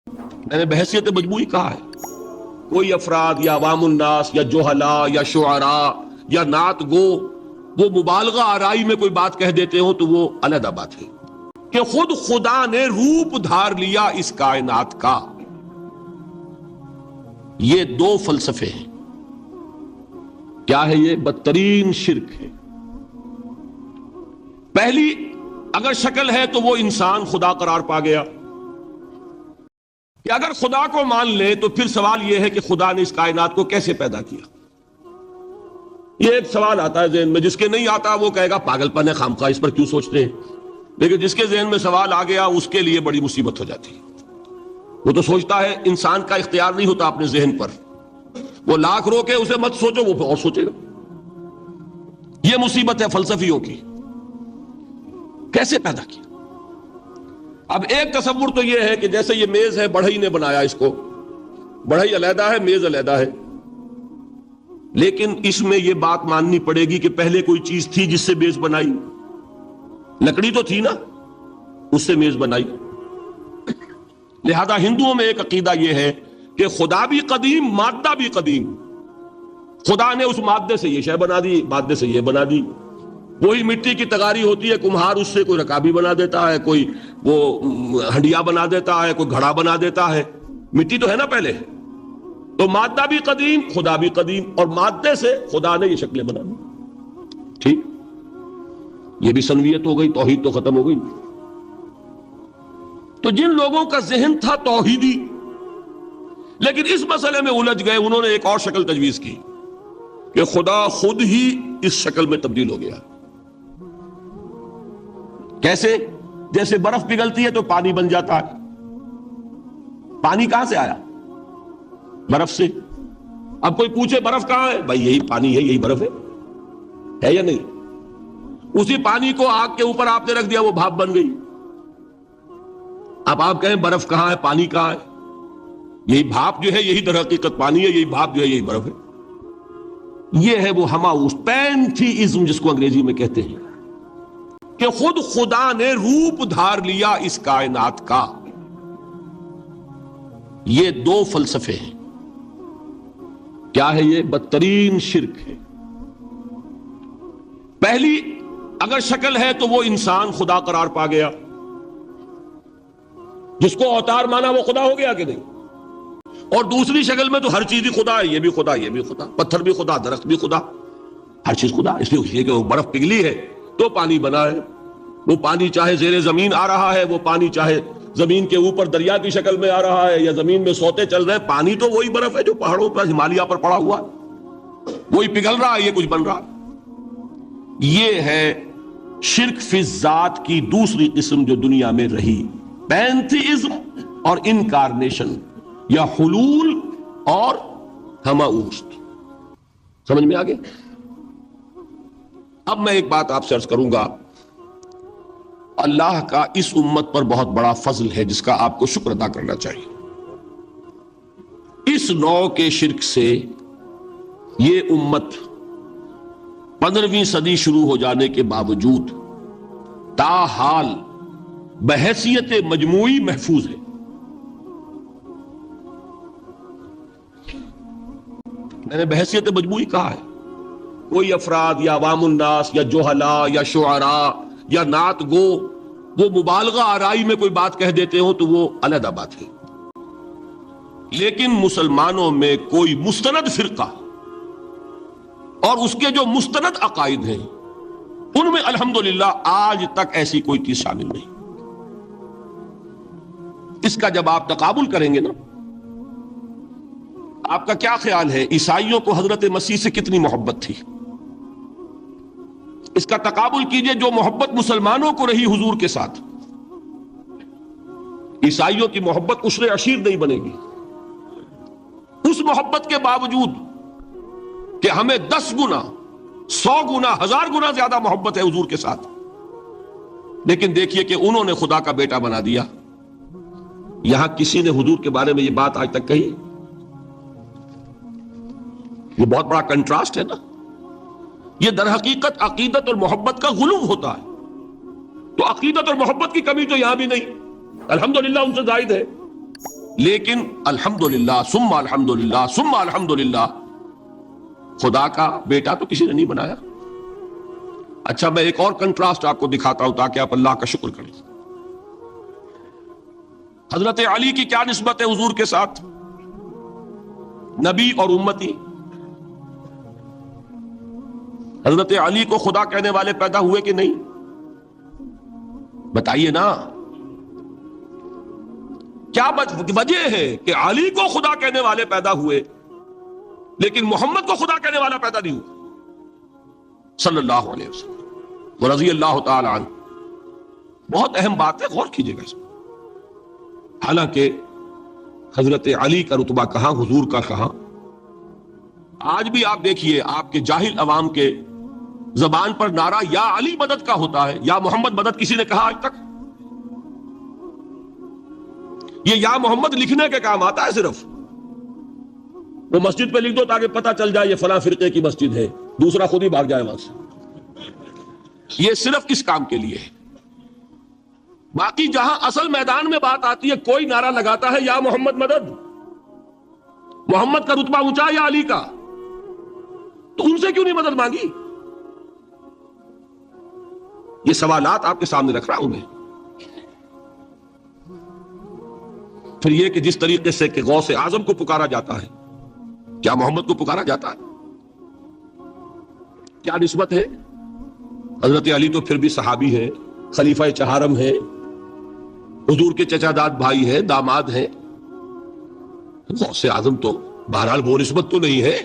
میں نے بحیثیت مجموعی کہا ہے. کوئی افراد یا عوام الناس یا جوہلا یا شعراء یا نعت گو وہ مبالغہ آرائی میں کوئی بات کہہ دیتے ہوں تو وہ علیحدہ بات ہے. کہ خود خدا نے روپ دھار لیا اس کائنات کا، یہ دو فلسفے ہیں. کیا ہے یہ؟ بدترین شرک ہے. پہلی اگر شکل ہے تو وہ انسان خدا قرار پا گیا، کہ اگر خدا کو مان لے تو پھر سوال یہ ہے کہ خدا نے اس کائنات کو کیسے پیدا کیا. یہ ایک سوال آتا ہے ذہن میں، جس کے نہیں آتا وہ کہے گا پاگل پن ہے، خامخواہ اس پر کیوں سوچتے ہیں. لیکن جس کے ذہن میں سوال آ گیا اس کے لیے بڑی مصیبت ہو جاتی ہے. وہ تو سوچتا ہے انسان کا اختیار نہیں ہوتا اپنے ذہن پر، وہ لاکھ روکے اسے مت سوچو، وہ اور سوچے گا. یہ مصیبت ہے فلسفیوں کی. کیسے پیدا کیا؟ اب ایک تصور تو یہ ہے کہ جیسے یہ میز ہے، بڑھئی نے بنایا اس کو، بڑھئی علیحدہ ہے، میز علیحدہ ہے. لیکن اس میں یہ بات ماننی پڑے گی کہ پہلے کوئی چیز تھی جس سے میز بنائی. لکڑی تو تھی نا، اس سے میز بنائی. لہذا ہندوؤں میں ایک عقیدہ یہ ہے کہ خدا بھی قدیم، مادہ بھی قدیم. خدا نے اس مادے سے یہ شے بنا دی، مادے سے یہ بنا دی. وہی مٹی کی تغاری ہوتی ہے، کمہار اس سے کوئی رکابی بنا دیتا ہے، کوئی وہ ہنڈیا بنا دیتا ہے، کوئی گھڑا بنا دیتا ہے. مٹی تو ہے نا پہلے. تو مادہ بھی قدیم، خدا بھی قدیم، اور مادے سے خدا نے یہ شکلیں بنا دی. ٹھیک، یہ بھی سنویت ہو گئی، توحید تو ختم ہو گئی. تو جن لوگوں کا ذہن تھا توحیدی لیکن اس مسئلے میں الجھ گئے، انہوں نے ایک اور شکل تجویز کی کہ خدا خود ہی اس شکل میں تبدیل ہو گیا. کیسے؟ جیسے برف پگھلتی ہے تو پانی بن جاتا ہے. پانی کہاں سے آیا؟ برف سے. اب کوئی پوچھے برف کہاں ہے؟ بھائی یہی پانی ہے، یہی برف ہے یا نہیں؟ اسی پانی کو آگ کے اوپر آپ نے رکھ دیا، وہ بھاپ بن گئی. اب آپ کہیں برف کہاں ہے، پانی کہاں ہے؟ یہی بھاپ جو ہے یہی در حقیقت پانی ہے، یہی بھاپ جو ہے یہی برف ہے. یہ ہے وہ ہماؤس پینتھیزم جس کو انگریزی میں کہتے ہیں، کہ خود خدا نے روپ دھار لیا اس کائنات کا. یہ دو فلسفے ہیں. کیا ہے یہ؟ بدترین شرک ہے. پہلی اگر شکل ہے تو وہ انسان خدا قرار پا گیا، جس کو اوتار مانا وہ خدا ہو گیا کہ نہیں. اور دوسری شکل میں تو ہر چیز ہی خدا ہے، یہ بھی خدا، یہ بھی خدا، پتھر بھی خدا، درخت بھی خدا، ہر چیز خدا. اس لیے کہ وہ برف پگھلی ہے تو پانی بنا ہے. وہ پانی چاہے زیر زمین آ رہا ہے، وہ پانی چاہے زمین کے اوپر دریا کی شکل میں آ رہا ہے یا زمین میں سوتے چل رہے، پانی تو وہی برف ہے جو پہاڑوں پر ہمالیہ پر پڑا ہوا ہے، وہی پگھل رہا ہے، یہ کچھ بن رہا ہے. یہ ہے شرک فی الذات کی دوسری قسم جو دنیا میں رہی، پینتھیزم اور انکارنیشن، یا حلول اور ہماؤست. سمجھ میں آگے؟ اب میں ایک بات آپ سے عرض کروں گا. اللہ کا اس امت پر بہت بڑا فضل ہے جس کا آپ کو شکر ادا کرنا چاہیے. اس نوع کے شرک سے یہ امت 15ویں صدی شروع ہو جانے کے باوجود تاحال بحیثیت مجموعی محفوظ ہے. میں نے بحیثیت مجموعی کہا ہے. کوئی افراد یا عوام الناس یا جوہلا یا شعراء یا نعت گو وہ مبالغہ آرائی میں کوئی بات کہہ دیتے ہوں تو وہ علیحدہ بات ہے. لیکن مسلمانوں میں کوئی مستند فرقہ اور اس کے جو مستند عقائد ہیں ان میں الحمدللہ آج تک ایسی کوئی چیز شامل نہیں. اس کا جب آپ تقابل کریں گے نا، آپ کا کیا خیال ہے عیسائیوں کو حضرت مسیح سے کتنی محبت تھی؟ اس کا تقابل کیجئے جو محبت مسلمانوں کو رہی حضور کے ساتھ. عیسائیوں کی محبت عشر عشیر نہیں بنے گی. اس محبت کے باوجود کہ ہمیں 10 گنا 100 گنا 1000 گنا زیادہ محبت ہے حضور کے ساتھ، لیکن دیکھیے کہ انہوں نے خدا کا بیٹا بنا دیا. یہاں کسی نے حضور کے بارے میں یہ بات آج تک کہی؟ یہ بہت بڑا کنٹراسٹ ہے نا. یہ در حقیقت عقیدت اور محبت کا غلو ہوتا ہے. تو عقیدت اور محبت کی کمی تو یہاں بھی نہیں، الحمدللہ ان سے زائد ہے. لیکن الحمدللہ ثم الحمدللہ ثم الحمدللہ، خدا کا بیٹا تو کسی نے نہیں بنایا۔ اچھا میں ایک اور کنٹراسٹ آپ کو دکھاتا ہوں تاکہ آپ اللہ کا شکر کریں۔ حضرت علی کی کیا نسبت ہے حضور کے ساتھ؟ نبی اور امتی۔ حضرت علی کو خدا کہنے والے پیدا ہوئے کہ نہیں؟ بتائیے نا، کیا وجہ ہے کہ علی کو خدا کہنے والے پیدا ہوئے لیکن محمد کو خدا کہنے والا پیدا نہیں ہوا صلی اللہ علیہ وسلم ورضی اللہ تعالی عنہ؟ بہت اہم بات ہے، غور کیجئے گا اس میں۔ حالانکہ حضرت علی کا رتبہ کہاں، حضور کا کہاں؟ آج بھی آپ دیکھیے آپ کے جاہل عوام کے زبان پر نعرہ یا علی مدد کا ہوتا ہے، یا محمد مدد کسی نے کہا آج تک؟ یہ یا محمد لکھنے کے کام آتا ہے صرف، وہ مسجد پہ لکھ دو تاکہ پتہ چل جائے یہ فلاں فرقے کی مسجد ہے، دوسرا خود ہی بھاگ جائے وہاں سے۔ یہ صرف کس کام کے لیے ہے؟ باقی جہاں اصل میدان میں بات آتی ہے کوئی نعرہ لگاتا ہے یا محمد مدد، محمد کا رتبہ اونچا یا علی کا، تو ان سے کیوں نہیں مدد مانگی؟ یہ سوالات آپ کے سامنے رکھ رہا ہوں میں۔ پھر یہ کہ جس طریقے سے کہ غوث اعظم کو پکارا جاتا ہے، کیا محمد کو پکارا جاتا ہے؟ کیا نسبت ہے؟ حضرت علی تو پھر بھی صحابی ہے، خلیفہ چہارم ہے، حضور کے چچا داد بھائی ہے، داماد ہیں۔ غوث اعظم تو بہرحال وہ نسبت تو نہیں ہے۔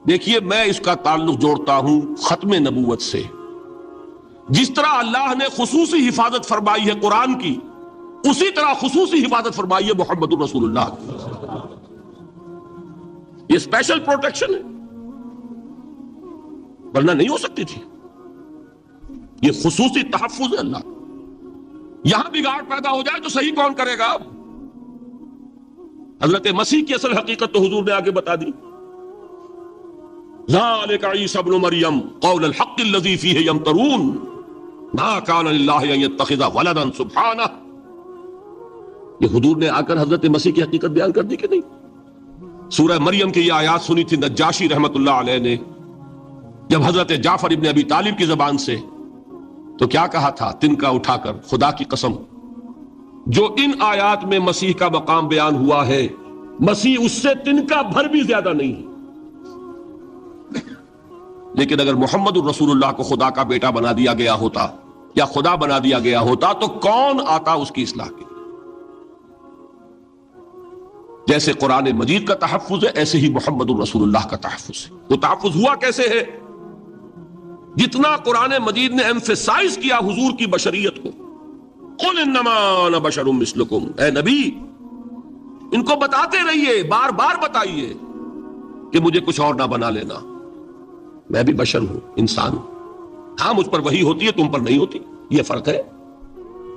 دیکھیے میں اس کا تعلق جوڑتا ہوں ختم نبوت سے۔ جس طرح اللہ نے خصوصی حفاظت فرمائی ہے قرآن کی، اسی طرح خصوصی حفاظت فرمائی ہے محمد رسول اللہ۔ یہ اسپیشل پروٹیکشن ہے، ورنہ نہیں ہو سکتی تھی۔ یہ خصوصی تحفظ ہے اللہ۔ یہاں بگاڑ پیدا ہو جائے تو صحیح کون کرے گا؟ حضرت مسیح کی اصل حقیقت تو حضور نے آگے بتا دی۔ ذالک عیسی ابن مریم قول الحق الذی فیہ یمترون ما کان للہ ان یتخذ ولدا سبحانہ۔ یہ حضور نے آ کر حضرت مسیح کی حقیقت بیان کر دی کہ نہیں؟ سورہ مریم کی یہ آیات سنی تھی نجاشی رحمت اللہ علیہ نے جب حضرت جعفر ابن ابی طالب کی زبان سے، تو کیا کہا تھا تنکا اٹھا کر، خدا کی قسم جو ان آیات میں مسیح کا مقام بیان ہوا ہے، مسیح اس سے تنکا بھر بھی زیادہ نہیں ہے۔ لیکن اگر محمد الرسول اللہ کو خدا کا بیٹا بنا دیا گیا ہوتا یا خدا بنا دیا گیا ہوتا تو کون آتا اس کی اصلاح کے لیے؟ جیسے قرآن مجید کا تحفظ ہے ایسے ہی محمد الرسول اللہ کا تحفظ ہے۔ وہ تحفظ ہوا کیسے ہے؟ جتنا قرآن مجید نے ایمفیسائز کیا حضور کی بشریت کو، قل انما انا بشر مثلکم، اے نبی ان کو بتاتے رہیے، بار بار بتائیے کہ مجھے کچھ اور نہ بنا لینا، میں بھی بشر ہوں، انسان ہوں۔ ہاں مجھ پر وحی ہوتی ہے، تم پر نہیں ہوتی، یہ فرق ہے۔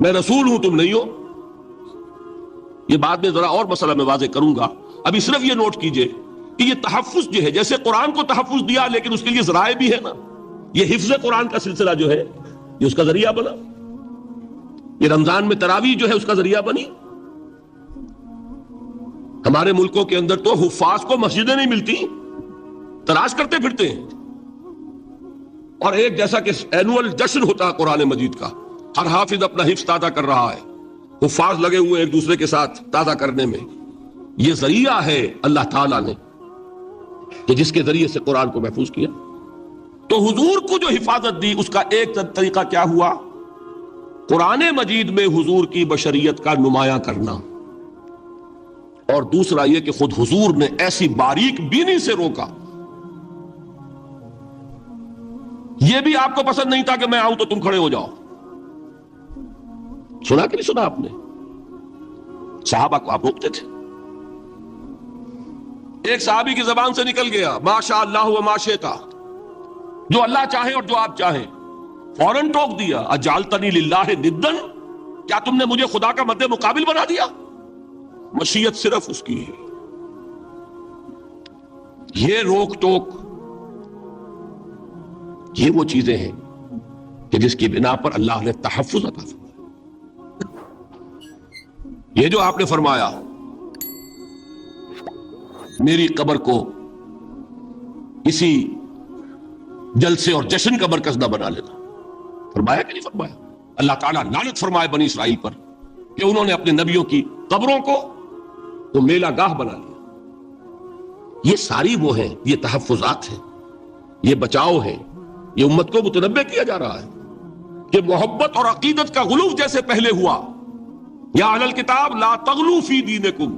میں رسول ہوں، تم نہیں ہو۔ یہ بعد میں ذرا اور مسئلہ میں واضح کروں گا، ابھی صرف یہ نوٹ کیجئے کہ یہ تحفظ جو ہے، جیسے قرآن کو تحفظ دیا لیکن اس کے لیے ذرائع بھی ہے نا، یہ حفظ قرآن کا سلسلہ جو ہے یہ اس کا ذریعہ بنا۔ یہ رمضان میں تراویح جو ہے اس کا ذریعہ بنی۔ ہمارے ملکوں کے اندر تو حفاظ کو مسجدیں نہیں ملتی، تلاش کرتے پھرتے ہیں، اور ایک جیسا کہ اینول جشن ہوتا ہے قرآن مجید کا، ہر حافظ اپنا حفظ تازہ کر رہا ہے، حفاظ لگے ہوئے ایک دوسرے کے ساتھ تازہ کرنے میں۔ یہ ذریعہ ہے اللہ تعالیٰ نے کہ جس کے ذریعے سے قرآن کو محفوظ کیا۔ تو حضور کو جو حفاظت دی اس کا ایک طریقہ کیا ہوا؟ قرآن مجید میں حضور کی بشریت کا نمایاں کرنا، اور دوسرا یہ کہ خود حضور نے ایسی باریک بینی سے روکا۔ یہ بھی آپ کو پسند نہیں تھا کہ میں آؤں تو تم کھڑے ہو جاؤ۔ سنا کہ نہیں سنا آپ نے؟ صحابہ کو آپ روکتے تھے۔ ایک صحابی کی زبان سے نکل گیا ما شاء اللہ و ما شئت، جو اللہ چاہے اور جو آپ چاہیں، فوراً ٹوک دیا اجعلتنی للہ ندن، کیا تم نے مجھے خدا کا مد مقابل بنا دیا؟ مشیت صرف اس کی ہے۔ یہ روک ٹوک، یہ وہ چیزیں ہیں کہ جس کی بنا پر اللہ نے تحفظ عطا فرمایا۔ یہ جو آپ نے فرمایا میری قبر کو کسی جلسے اور جشن کا مرکز نہ بنا لینا، فرمایا کہ نہیں فرمایا؟ اللہ تعالیٰ لعنت فرمائے بنی اسرائیل پر کہ انہوں نے اپنے نبیوں کی قبروں کو تو میلہ گاہ بنا لیا۔ یہ ساری وہ ہیں، یہ تحفظات ہیں، یہ بچاؤ ہے، یہ امت کو متنبہ کیا جا رہا ہے کہ محبت اور عقیدت کا غلو جیسے پہلے ہوا، یا اہل الکتاب لا تغلو فی دینکم،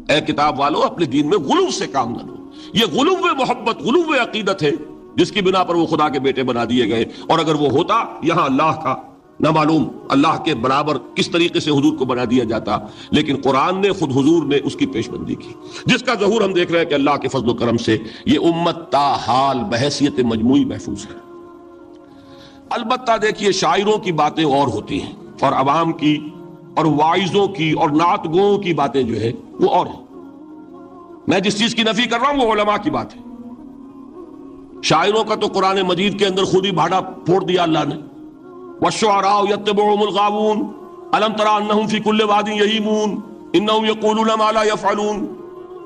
اے کتاب والو اپنے دین میں غلو سے کام نہ لو۔ یہ غلو محبت، غلو عقیدت ہے جس کی بنا پر وہ خدا کے بیٹے بنا دیے گئے، اور اگر وہ ہوتا یہاں اللہ کا نہ معلوم اللہ کے برابر کس طریقے سے حضور کو بنا دیا جاتا، لیکن قرآن نے خود حضور نے اس کی پیش بندی کی، جس کا ظہور ہم دیکھ رہے ہیں کہ اللہ کے فضل و کرم سے یہ امت تا حال بحیثیت مجموعی محفوظ ہے۔ البتہ دیکھیے شاعروں کی باتیں اور ہوتی ہیں، اور عوام کی اور واعظوں کی اور نعت گوؤں کی باتیں جو ہے وہ اور ہیں۔ میں جس چیز کی نفی کر رہا ہوں وہ علماء کی بات ہے۔ شاعروں کا تو قرآن مجید کے اندر خود ہی بھاڑا پھوڑ دیا اللہ نے، وَالشُّعَرَاءُ يَتَّبِعُهُمُ الْغَاوُونَ أَلَمْ تَرَ أَنَّهُمْ فِي كُلِّ وَادٍ يَهِيمُونَ إِنَّهُمْ يَقُولُونَ مَا لَا يَفْعَلُونَ۔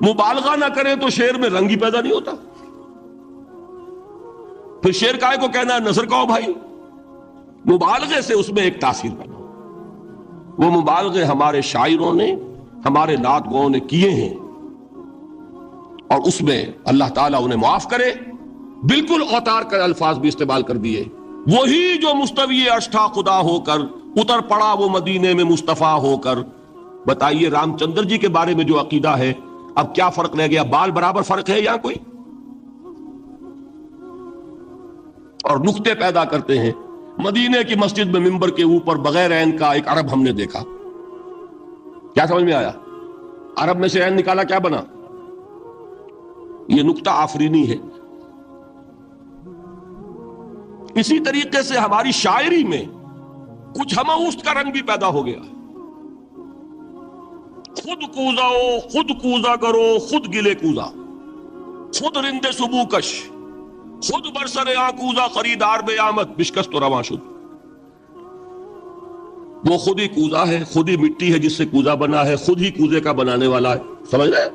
مبالغہ نہ کریں تو شعر میں رنگ ہی پیدا نہیں ہوتا، پھر شعر کائے کو کہنا ہے نظر کہو بھائی، مبالغے سے اس میں ایک تاثیر بنا۔ وہ مبالغے ہمارے شاعروں نے ہمارے نعت گوؤں نے کیے ہیں، اور اس میں اللہ تعالیٰ انہیں معاف کرے بالکل اوتار کر الفاظ بھی استعمال کر دیے۔ وہی جو مستوی عرش تھا خدا ہو کر اتر پڑا وہ مدینے میں مصطفیٰ ہو کر۔ بتائیے رام چندر جی کے بارے میں جو عقیدہ ہے، اب کیا فرق رہ گیا؟ بال برابر فرق ہے یا کوئی؟ اور نقطے پیدا کرتے ہیں۔ مدینے کی مسجد میں ممبر کے اوپر بغیر عین کا ایک عرب ہم نے دیکھا، کیا سمجھ میں آیا؟ عرب میں سے عین نکالا کیا بنا؟ یہ نقطہ آفرینی ہے۔ اسی طریقے سے ہماری شاعری میں کچھ ہمہ کا رنگ بھی پیدا ہو گیا۔ خود کوزاؤ خود کوزا کرو خود گلے کوزا، خود رند صبو کش، خود برسر آکوزا خریدار بے آمد بشکست و رواں شد۔ وہ خود ہی کوزا ہے، خود ہی مٹی ہے جس سے کوزا بنا ہے، خود ہی کوزے کا بنانے والا ہے۔ سمجھ رہے؟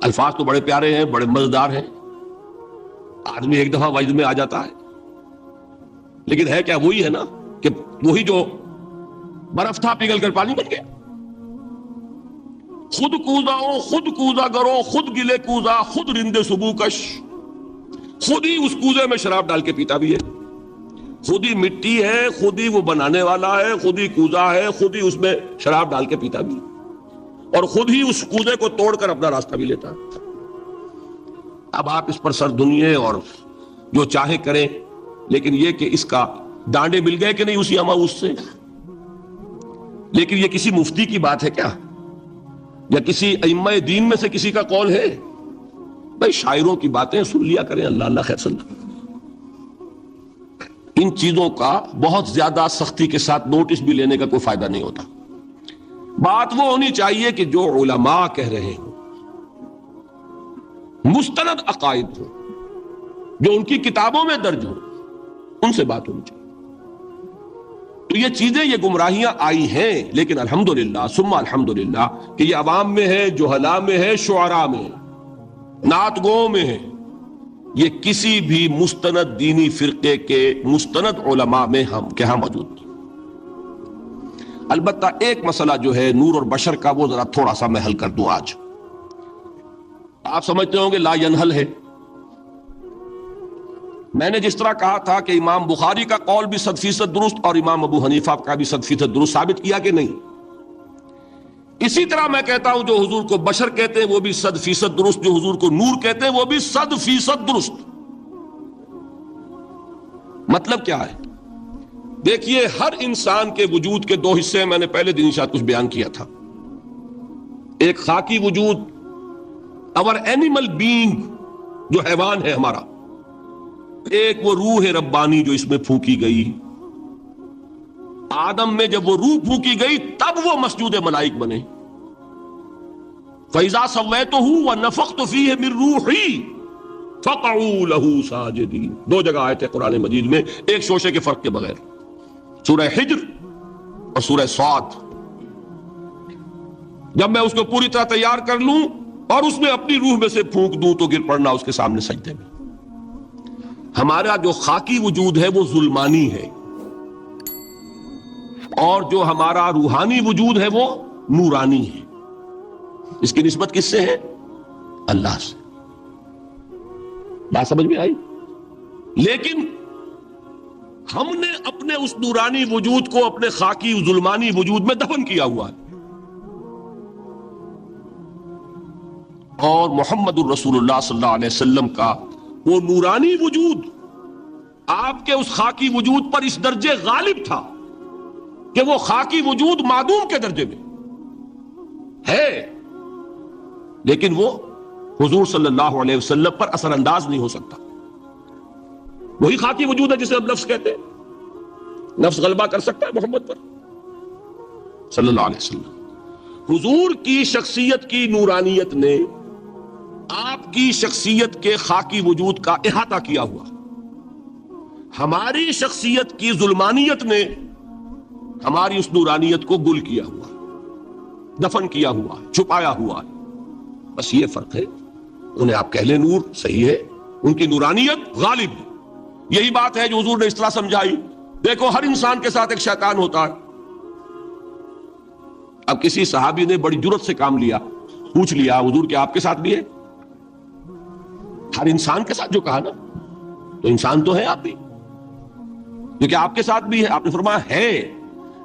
الفاظ تو بڑے پیارے ہیں، بڑے مزیدار ہیں، آدمی ایک دفعہ وجد میں آ جاتا ہے، لیکن ہے کیا؟ وہی ہے نا کہ وہی جو برف تھا پگھل کر پانی بن گیا۔ خود کوزاؤ خود کوزا کرو خود گلے کوزا خود رند صبو کش، خود ہی اس کوزے میں شراب ڈال کے پیتا بھی ہے، خود ہی مٹی ہے، خود ہی وہ بنانے والا ہے، خود ہی کوزا ہے، خود ہی اس میں شراب ڈال کے پیتا بھی، اور خود ہی اس کوزے کو توڑ کر اپنا راستہ بھی لیتا ہے۔ اب آپ اس پر سر دنیے اور جو چاہے کریں، لیکن یہ کہ اس کا ڈانڈے مل گئے کہ نہیں اسی ہمہ سے۔ لیکن یہ کسی مفتی کی بات ہے کیا؟ یا کسی ائمہ دین میں سے کسی کا قول ہے؟ بھائی شاعروں کی باتیں سن لیا کریں، اللہ اللہ خیر صلی اللہ۔ ان چیزوں کا بہت زیادہ سختی کے ساتھ نوٹس بھی لینے کا کوئی فائدہ نہیں ہوتا۔ بات وہ ہونی چاہیے کہ جو علماء کہہ رہے ہیں مستند عقائد ہو، جو ان کی کتابوں میں درج ہو، ان سے بات ہونی چاہیے۔ تو یہ چیزیں، یہ گمراہیاں آئی ہیں، لیکن الحمدللہ ثم الحمدللہ کہ یہ عوام میں ہے، جہلاء میں ہے، شعراء میں ہے، نعت گو میں ہے، یہ کسی بھی مستند دینی فرقے کے مستند علماء میں ہم کے ہاں موجود نہیں۔ البتہ ایک مسئلہ جو ہے نور اور بشر کا، وہ ذرا تھوڑا سا میں حل کر دوں آج۔ آپ سمجھتے ہوں گے لا ینحل ہے۔ میں نے جس طرح کہا تھا کہ امام بخاری کا قول بھی 100% درست اور امام ابو حنیفہ کا بھی 100% درست ثابت کیا کہ نہیں، اسی طرح میں کہتا ہوں جو حضور کو بشر کہتے ہیں وہ بھی 100% درست، جو حضور کو نور کہتے ہیں وہ بھی 100% درست۔ مطلب کیا ہے؟ دیکھیے ہر انسان کے وجود کے دو حصے ہیں، میں نے پہلے دن شاید کچھ بیان کیا تھا۔ ایک خاکی وجود، اور اینیمل بینگ جو حیوان ہے ہمارا، ایک وہ روح ربانی جو اس میں پھونکی گئی۔ آدم میں جب وہ روح پھونکی گئی تب وہ مسجود ملائک بنے۔ فَإِذَا سَوَّيْتُهُ وَنَفَخْتُ فِيهِ مِن رُوحِي فَقَعُوا لَهُ سَاجِدِينَ۔ دو جگہ آئے تھے قرآن مجید میں ایک شوشے کے فرق کے بغیر، سورہ حجر اور سورہ صاد۔ جب میں اس کو پوری طرح تیار کر لوں اور اس میں اپنی روح میں سے پھونک دوں تو گر پڑنا اس کے سامنے سجدے میں۔ ہمارا جو خاکی وجود ہے وہ ظلمانی ہے، اور جو ہمارا روحانی وجود ہے وہ نورانی ہے۔ اس کی نسبت کس سے ہے؟ اللہ سے۔ بات سمجھ میں آئی؟ لیکن ہم نے اپنے اس نورانی وجود کو اپنے خاکی ظلمانی وجود میں دفن کیا ہوا ہے، اور محمد الرسول اللہ صلی اللہ علیہ وسلم کا وہ نورانی وجود آپ کے اس خاکی وجود پر اس درجے غالب تھا کہ وہ خاکی وجود معدوم کے درجے میں ہے، لیکن وہ حضور صلی اللہ علیہ وسلم پر اثر انداز نہیں ہو سکتا۔ وہی خاکی وجود ہے جسے ہم نفس کہتے ہیں، نفس غلبہ کر سکتا ہے محمد پر صلی اللہ علیہ وسلم۔ حضور کی شخصیت کی نورانیت نے آپ کی شخصیت کے خاکی وجود کا احاطہ کیا ہوا، ہماری شخصیت کی ظلمانیت نے ہماری اس نورانیت کو گل کیا ہوا، دفن کیا ہوا، چھپایا ہوا ہے۔ بس یہ فرق ہے۔ انہیں آپ کہہ لیں نور، صحیح ہے، ان کی نورانیت غالب ہے۔ یہی بات ہے جو حضور نے اس طرح سمجھائی۔ دیکھو ہر انسان کے ساتھ ایک شیطان ہوتا ہے۔ اب کسی صحابی نے بڑی جرت سے کام لیا، پوچھ لیا حضور کہ آپ کے ساتھ بھی ہے؟ ہر انسان کے ساتھ جو کہا نا، تو انسان تو ہے آپ بھی، کیونکہ آپ کے ساتھ بھی ہے۔ آپ نے فرمایا ہے،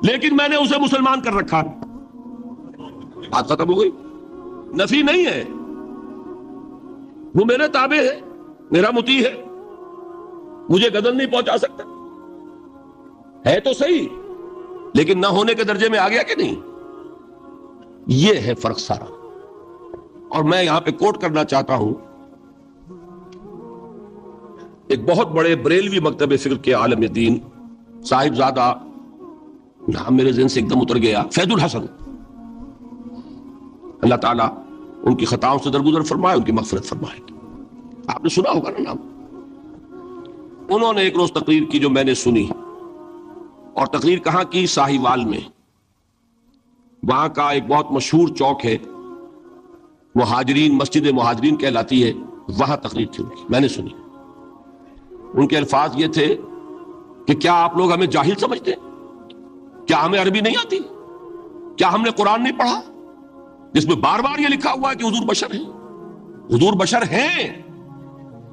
لیکن میں نے اسے مسلمان کر رکھا۔ بات ختم ہو گئی۔ نفی نہیں ہے، وہ میرے تابع ہے، میرا مطیع ہے، مجھے گدن نہیں پہنچا سکتا۔ ہے تو صحیح، لیکن نہ ہونے کے درجے میں آ گیا کہ نہیں؟ یہ ہے فرق سارا۔ اور میں یہاں پہ کوٹ کرنا چاہتا ہوں ایک بہت بڑے بریلوی مکتب فکر کے عالم دین، صاحب زادہ، نام میرے ذہن سے ایک دم اتر گیا، فیض الحسن، اللہ تعالیٰ ان کی خطاؤں سے درگزر فرمائے، ان کی مغفرت فرمائے۔ آپ نے سنا ہوگا نا نام۔ انہوں نے ایک روز تقریر کی جو میں نے سنی، اور تقریر کہاں کی؟ ساہیوال میں۔ وہاں کا ایک بہت مشہور چوک ہے، مہاجرین، مسجد مہاجرین کہلاتی ہے، وہاں تقریر تھی ان کی، میں نے سنی۔ ان کے الفاظ یہ تھے کہ کیا آپ لوگ ہمیں جاہل سمجھتے ہیں؟ کیا ہمیں عربی نہیں آتی؟ کیا ہم نے قرآن نہیں پڑھا جس میں بار بار یہ لکھا ہوا ہے کہ حضور بشر ہیں؟ حضور بشر ہیں،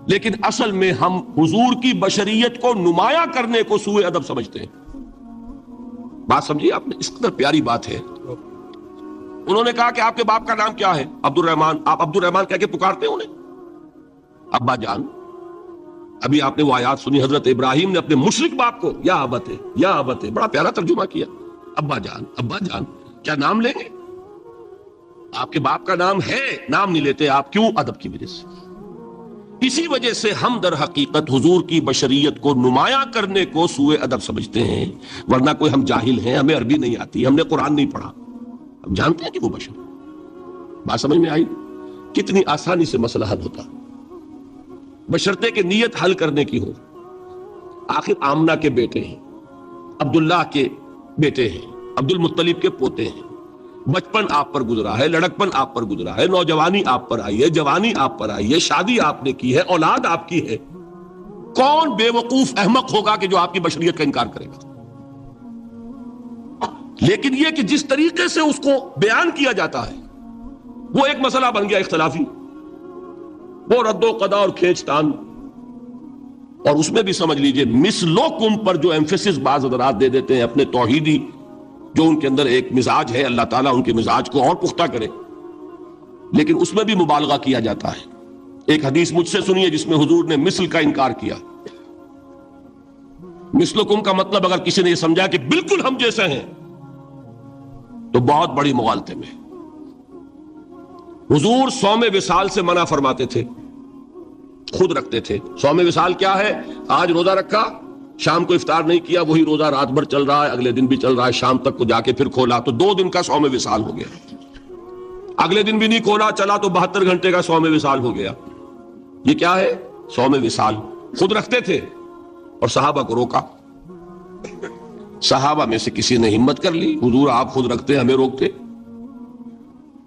لیکن اصل میں ہم حضور کی بشریت کو نمایاں کرنے کو سوء ادب سمجھتے ہیں۔ بات سمجھیے آپ نے، اس قدر پیاری بات ہے۔ انہوں نے کہا کہ آپ کے باپ کا نام کیا ہے؟ عبد الرحمان۔ آپ عبد الرحمان کہہ کے پکارتے ہیں انہیں؟ ابا جان۔ ابھی آپ نے وہ آیات سنی، حضرت ابراہیم نے اپنے مشرک باپ کو یا ابت ہے، یا ابت ہے، بڑا پیارا ترجمہ کیا، ابا جان، ابا جان۔ کیا نام لیں گے؟ آپ کے باپ کا نام ہے، نام نہیں لیتے آپ، کیوں؟ ادب کی وجہ سے۔ اسی وجہ سے ہم در حقیقت حضور کی بشریت کو نمایاں کرنے کو سوء ادب سمجھتے ہیں، ورنہ کوئی ہم جاہل ہیں، ہمیں عربی نہیں آتی، ہم نے قرآن نہیں پڑھا، ہم جانتے ہیں کہ وہ بشر۔ بات سمجھ میں آئی؟ کتنی آسانی سے مسئلہ حل ہوتا، بشرطے کہ نیت حل کرنے کی ہو۔ آخر آمنہ کے بیٹے ہیں، عبداللہ کے بیٹے ہیں، عبد المطلب کے پوتے ہیں، بچپن آپ پر گزرا ہے، لڑکپن آپ پر گزرا ہے، نوجوانی آپ پر آئی ہے، جوانی آپ پر آئی ہے، شادی آپ نے کی ہے، اولاد آپ کی ہے۔ کون بے وقوف احمق ہوگا کہ جو آپ کی بشریت کا انکار کرے گا؟ لیکن یہ کہ جس طریقے سے اس کو بیان کیا جاتا ہے وہ ایک مسئلہ بن گیا اختلافی، وہ رد و قضا اور کھینچ تان۔ اور اس میں بھی سمجھ لیجئے مثلوکم پر جو ایمفیسس بعض حضرات دے دیتے ہیں اپنے توحیدی، جو ان کے اندر ایک مزاج ہے، اللہ تعالیٰ ان کے مزاج کو اور پختہ کرے، لیکن اس میں بھی مبالغہ کیا جاتا ہے۔ ایک حدیث مجھ سے سنیے جس میں حضور نے مثل کا انکار کیا۔ مثلکم کا مطلب اگر کسی نے یہ سمجھا کہ بالکل ہم جیسے ہیں تو بہت بڑی مغالطے میں۔ حضور صوم وصال سے منع فرماتے تھے، خود رکھتے تھے۔ صوم وصال کیا ہے؟ آج روزہ رکھا، شام کو افطار نہیں کیا، وہی روزہ رات بھر چل رہا ہے، اگلے دن بھی چل رہا ہے، شام تک کو جا کے پھر کھولا تو 2 دن کا صوم وصال ہو گیا۔ اگلے دن بھی نہیں کھولا، چلا تو 72 گھنٹے کا صوم وصال ہو گیا۔ یہ کیا ہے؟ صوم وصال۔ خود رکھتے تھے اور صحابہ کو روکا۔ صحابہ میں سے کسی نے ہمت کر لی، حضور آپ خود رکھتے، ہمیں روکتے؟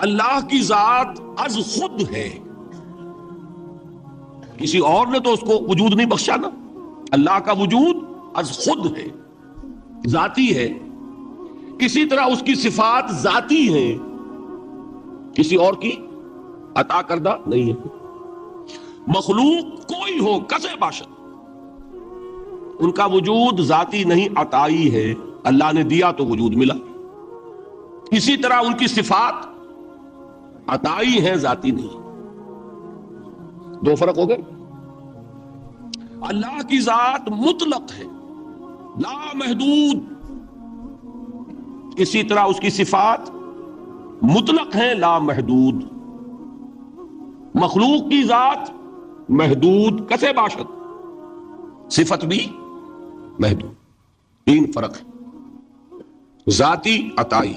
اللہ کی ذات از خود ہے، کسی اور نے تو اس کو وجود نہیں بخشا نا، اللہ کا وجود از خود ہے، ذاتی ہے۔ اسی طرح اس کی صفات ذاتی ہیں، کسی اور کی عطا کردہ نہیں ہے۔ مخلوق کوئی ہو کسے باشد، ان کا وجود ذاتی نہیں عطائی ہے، اللہ نے دیا تو وجود ملا۔ اسی طرح ان کی صفات عطائی ہیں، ذاتی نہیں۔ دو فرق ہو گئے۔ اللہ کی ذات مطلق ہے، لا محدود، اسی طرح اس کی صفات مطلق ہیں، لا محدود۔ مخلوق کی ذات محدود کسے باشد، صفت بھی محدود۔ تین فرق ہے، ذاتی عطائی،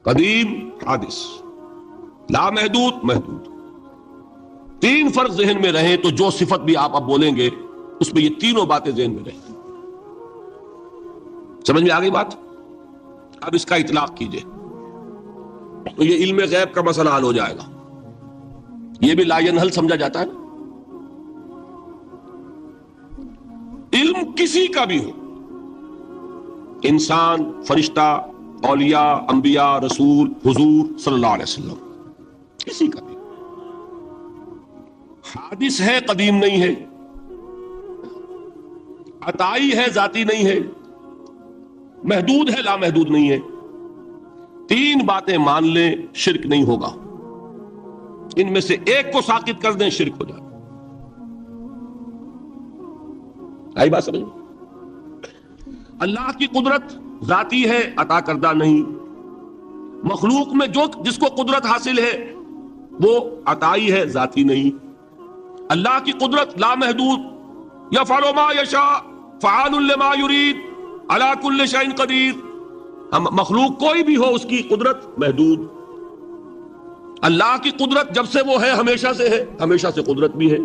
قدیم حادث، لا محدود محدود۔ تین فرق ذہن میں رہیں تو جو صفت بھی آپ اب بولیں گے اس میں یہ تینوں باتیں ذہن میں رہیں۔ سمجھ میں آ گئی بات؟ اب اس کا اطلاق کیجئے تو یہ علم غیب کا مسئلہ حل ہو جائے گا۔ یہ بھی لا ینحل سمجھا جاتا ہے نا۔ علم کسی کا بھی ہو، انسان، فرشتہ، اولیاء، انبیاء، رسول، حضور صلی اللہ علیہ وسلم، کسی کا بھی حادث ہے، قدیم نہیں ہے، عطائی ہے، ذاتی نہیں ہے، محدود ہے، لا محدود نہیں ہے۔ تین باتیں مان لیں، شرک نہیں ہوگا۔ ان میں سے ایک کو ساقط کر دیں، شرک ہو جائے۔ آئی بات سمجھ؟ اللہ کی قدرت ذاتی ہے، عطا کردہ نہیں۔ مخلوق میں جس کو قدرت حاصل ہے وہ عطائی ہے، ذاتی نہیں۔ اللہ کی قدرت لا محدود، یفعل ما یشاء فعال لما یرید علی کل شیء قدیر۔ مخلوق کوئی بھی ہو، اس کی قدرت محدود۔ اللہ کی قدرت جب سے وہ ہے ہمیشہ سے ہے، ہمیشہ سے قدرت بھی ہے،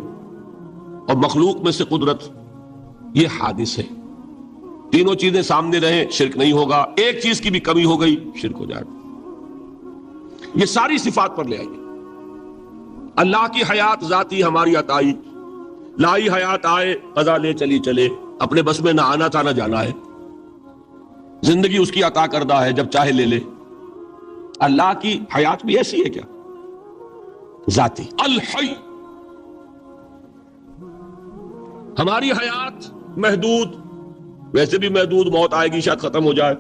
اور مخلوق میں سے قدرت یہ حادث ہے۔ تینوں چیزیں سامنے رہیں، شرک نہیں ہوگا۔ ایک چیز کی بھی کمی ہو گئی، شرک ہو جائے گا۔ یہ ساری صفات پر لے آئیے۔ اللہ کی حیات ذاتی، ہماری عطائی، لائی حیات آئے، قضا لے چلی چلے، اپنے بس میں نہ آنا تھا نہ جانا ہے، زندگی اس کی عطا کردہ ہے، جب چاہے لے لے۔ اللہ کی حیات بھی ایسی ہے کیا؟ ذاتی، الحی۔ ہماری حیات محدود، ویسے بھی محدود، موت آئے گی شاید ختم ہو جائے،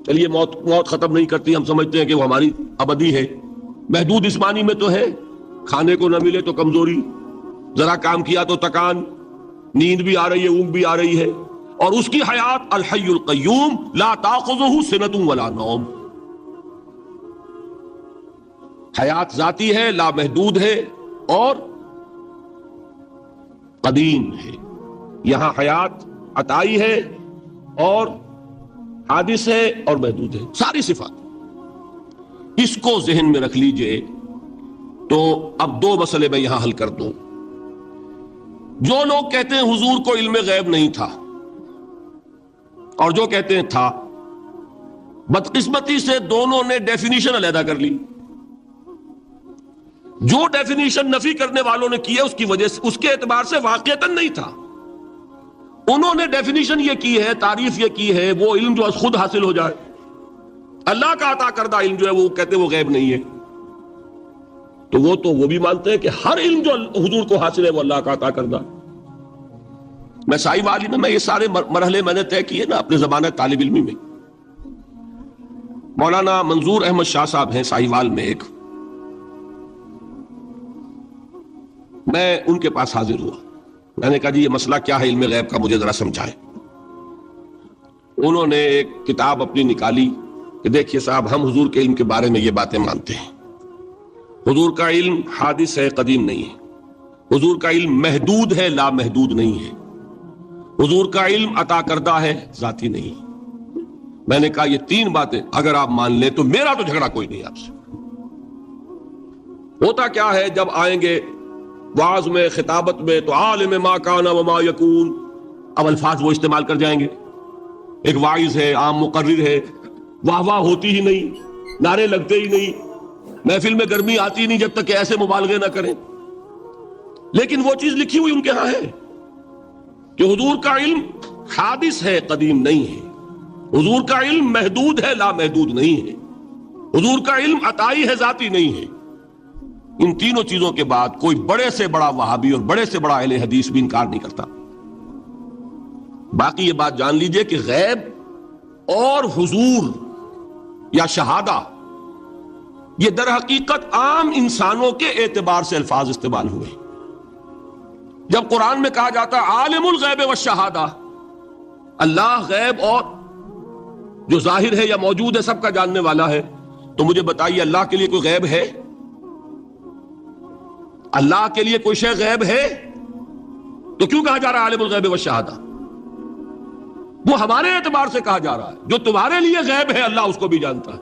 چلیے موت ختم نہیں کرتی، ہم سمجھتے ہیں کہ وہ ہماری ابدی ہے۔ محدود اس معنی میں تو ہے، کھانے کو نہ ملے تو کمزوری، ذرا کام کیا تو تکان، نیند بھی آ رہی ہے، اونگ بھی آ رہی ہے۔ اور اس کی حیات الحی القیوم، لا تاخذہ سنۃ ولا نوم۔ حیات ذاتی ہے، لا محدود ہے، اور قدیم ہے۔ یہاں حیات عطائی ہے اور حادث ہے اور محدود ہے، ساری صفات۔ اس کو ذہن میں رکھ لیجئے تو اب دو مسئلے میں یہاں حل کر دوں۔ جو لوگ کہتے ہیں حضور کو علم غیب نہیں تھا، اور جو کہتے ہیں تھا، بدقسمتی سے دونوں نے ڈیفینیشن علیحدہ کر لی۔ جو ڈیفینیشن نفی کرنے والوں نے کی ہے اس کی وجہ سے، اس کے اعتبار سے واقعتاً نہیں تھا۔ انہوں نے ڈیفینیشن یہ کی ہے، تعریف یہ کی ہے، وہ علم جو خود حاصل ہو جائے، اللہ کا عطا کردہ علم جو ہے وہ کہتے ہیں وہ غیب نہیں ہے۔ تو وہ بھی مانتے ہیں کہ ہر علم جو حضور کو حاصل ہے وہ اللہ کا عطا کردہ۔ میں سائی والی میں یہ سارے مرحلے میں نے طے کیے نا اپنے زمانہ طالب علمی میں۔ مولانا منظور احمد شاہ صاحب ہیں سائی وال میں ایک، میں ان کے پاس حاضر ہوا، میں نے کہا جی یہ مسئلہ کیا ہے علم غیب کا، مجھے ذرا سمجھائیں۔ انہوں نے ایک کتاب اپنی نکالی کہ دیکھیے صاحب، ہم حضور کے علم کے بارے میں یہ باتیں مانتے ہیں، حضور کا علم حادث ہے، قدیم نہیں ہے، حضور کا علم محدود ہے، لا محدود نہیں ہے، حضور کا علم عطا کردہ ہے، ذاتی نہیں۔ میں نے کہا یہ تین باتیں اگر آپ مان لیں تو میرا تو جھگڑا کوئی نہیں آپ سے۔ ہوتا کیا ہے جب آئیں گے وعظ میں، خطابت میں، تو عالم ما کان وما یکون، اب الفاظ وہ استعمال کر جائیں گے۔ ایک واعظ ہے، عام مقرر ہے، واہ واہ ہوتی ہی نہیں، نعرے لگتے ہی نہیں، محفل میں گرمی آتی نہیں جب تک کہ ایسے مبالغے نہ کریں. لیکن وہ چیز لکھی ہوئی ان کے ہاں ہے کہ حضور کا علم حادث ہے، قدیم نہیں ہے. حضور کا علم محدود ہے، لا محدود نہیں ہے. حضور کا علم عطائی ہے، ذاتی نہیں ہے. ان تینوں چیزوں کے بعد کوئی بڑے سے بڑا وہابی اور بڑے سے بڑا اہل حدیث بھی انکار نہیں کرتا. باقی یہ بات جان لیجئے کہ غیب اور حضور یا شہادہ یہ در حقیقت عام انسانوں کے اعتبار سے الفاظ استعمال ہوئے. جب قرآن میں کہا جاتا عالم الغیب والشہادہ، اللہ غیب اور جو ظاہر ہے یا موجود ہے سب کا جاننے والا ہے، تو مجھے بتائیے اللہ کے لیے کوئی غیب ہے؟ اللہ کے لیے کوئی شے غیب ہے؟ تو کیوں کہا جا رہا ہے عالم الغیب والشہادہ؟ وہ ہمارے اعتبار سے کہا جا رہا ہے. جو تمہارے لیے غیب ہے اللہ اس کو بھی جانتا ہے،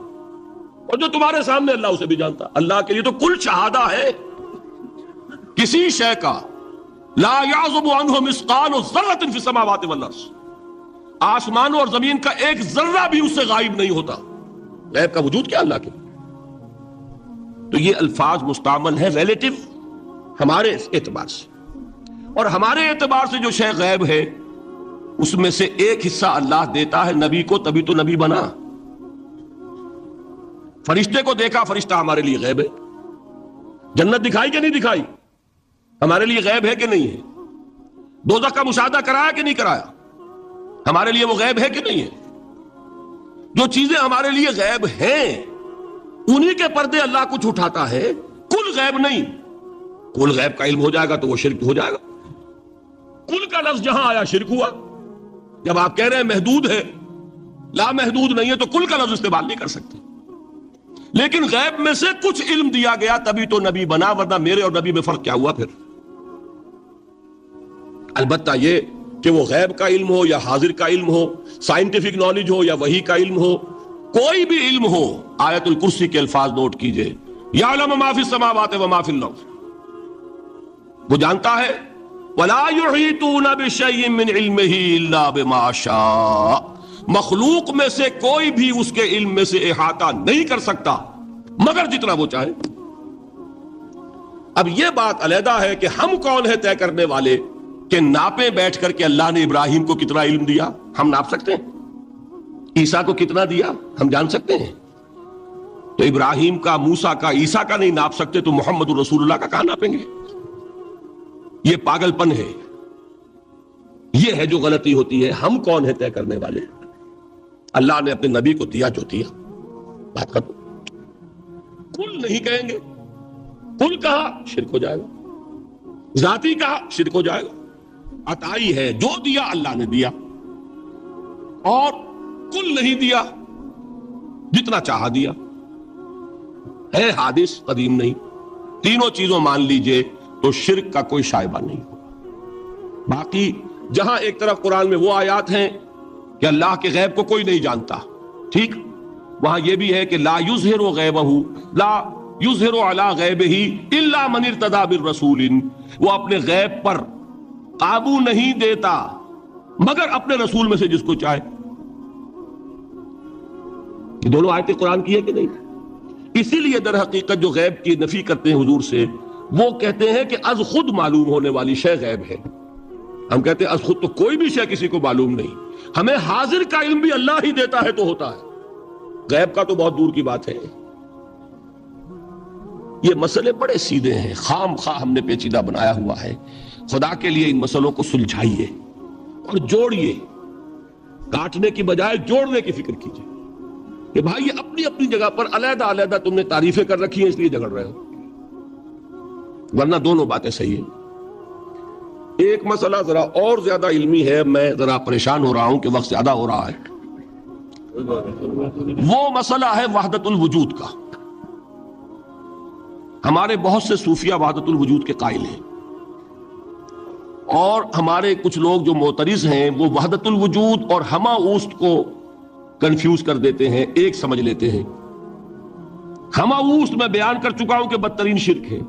اور جو تمہارے سامنے اللہ اسے بھی جانتا ہے. اللہ کے لیے تو کل شہادہ ہے. کسی شے کا لا یعزب عنہ مثقال ذرۃ فی السماوات والارض، آسمانوں اور زمین کا ایک ذرہ بھی اس سے غائب نہیں ہوتا. غیب کا وجود کیا اللہ کے؟ تو یہ الفاظ مستعمل ہے ریلیٹو ہمارے اعتبار سے، اور ہمارے اعتبار سے جو شے غیب ہے اس میں سے ایک حصہ اللہ دیتا ہے نبی کو، تبھی تو نبی بنا. فرشتے کو دیکھا، فرشتہ ہمارے لیے غیب ہے. جنت دکھائی کہ نہیں دکھائی، ہمارے لیے غیب ہے کہ نہیں ہے. دوزخ کا مشاہدہ کرایا کہ نہیں کرایا، ہمارے لیے وہ غیب ہے کہ نہیں ہے. جو چیزیں ہمارے لیے غیب ہیں انہی کے پردے اللہ کچھ اٹھاتا ہے، کل غیب نہیں. کل غیب کا علم ہو جائے گا تو وہ شرک ہو جائے گا. کل کا لفظ جہاں آیا شرک ہوا. جب آپ کہہ رہے ہیں محدود ہے، لا محدود نہیں ہے، تو کل کا لفظ استعمال نہیں کر سکتے. لیکن غیب میں سے کچھ علم دیا گیا تبھی تو نبی بنا، ورنہ میرے اور نبی میں فرق کیا ہوا پھر؟ البتہ یہ کہ وہ غیب کا علم ہو یا حاضر کا علم ہو، سائنٹیفک نالج ہو یا وحی کا علم ہو، کوئی بھی علم ہو، آیت الکرسی کے الفاظ نوٹ کیجئے، یعلم ما فی السماوات و ما فی الارض. وہ جانتا ہے وَلَا يُحِيطُونَ بِشَيْءٍ مِّنْ عِلْمِهِ إِلَّا بِمَا شَاءَ. مخلوق میں سے کوئی بھی اس کے علم میں سے احاطہ نہیں کر سکتا مگر جتنا وہ چاہے. اب یہ بات علیحدہ ہے کہ ہم کون ہے طے کرنے والے کہ ناپیں بیٹھ کر کے اللہ نے ابراہیم کو کتنا علم دیا؟ ہم ناپ سکتے ہیں. عیسیٰ کو کتنا دیا ہم جان سکتے ہیں. تو ابراہیم کا، موسیٰ کا، عیسیٰ کا نہیں ناپ سکتے تو محمد رسول اللہ کا کہاں ناپیں گے؟ یہ پاگل پن ہے، یہ ہے جو غلطی ہوتی ہے. ہم کون ہے طے کرنے والے؟ اللہ نے اپنے نبی کو دیا جو دیا، بات ختم. کل نہیں کہیں گے. کل کہا شرک ہو جائے گا، ذاتی کہا شرک ہو جائے گا. عطائی ہے، جو دیا اللہ نے دیا، اور کل نہیں دیا، جتنا چاہا دیا. ہے حادث، قدیم نہیں. تینوں چیزوں مان لیجئے تو شرک کا کوئی شائبہ نہیں. باقی جہاں ایک طرف قرآن میں وہ آیات ہیں کہ اللہ کے غیب کو کوئی نہیں جانتا، ٹھیک، وہاں یہ بھی ہے کہ لا یظہر غیبہ، لا یظہر علی غیبہ الا من ارتضی بالرسول. وہ اپنے غیب پر قابو نہیں دیتا مگر اپنے رسول میں سے جس کو چاہے. یہ دونوں آیتیں قرآن کی ہے کہ نہیں؟ اسی لیے در حقیقت جو غیب کی نفی کرتے ہیں حضور سے، وہ کہتے ہیں کہ از خود معلوم ہونے والی شے غیب ہے. ہم کہتے ہیں از خود تو کوئی بھی شے کسی کو معلوم نہیں. ہمیں حاضر کا علم بھی اللہ ہی دیتا ہے تو ہوتا ہے، غیب کا تو بہت دور کی بات ہے. یہ مسئلے بڑے سیدھے ہیں، خام خواہ ہم نے پیچیدہ بنایا ہوا ہے. خدا کے لیے ان مسئلوں کو سلجھائیے اور جوڑیے، کاٹنے کی بجائے جوڑنے کی فکر کیجیے کہ بھائی یہ اپنی اپنی جگہ پر علیحدہ علیحدہ تم نے تعریفیں کر رکھی ہیں اس لیے جھگڑ رہے ہو، ورنہ دونوں باتیں صحیح ہیں. ایک مسئلہ ذرا اور زیادہ علمی ہے، میں ذرا پریشان ہو رہا ہوں کہ وقت زیادہ ہو رہا ہے. وہ مسئلہ ہے وحدت الوجود کا. ہمارے بہت سے صوفیہ وحدت الوجود کے قائل ہیں، اور ہمارے کچھ لوگ جو معترض ہیں وہ وحدت الوجود اور ہمہ اوست کو کنفیوز کر دیتے ہیں، ایک سمجھ لیتے ہیں. ہمہ اوست میں بیان کر چکا ہوں کہ بدترین شرک ہے.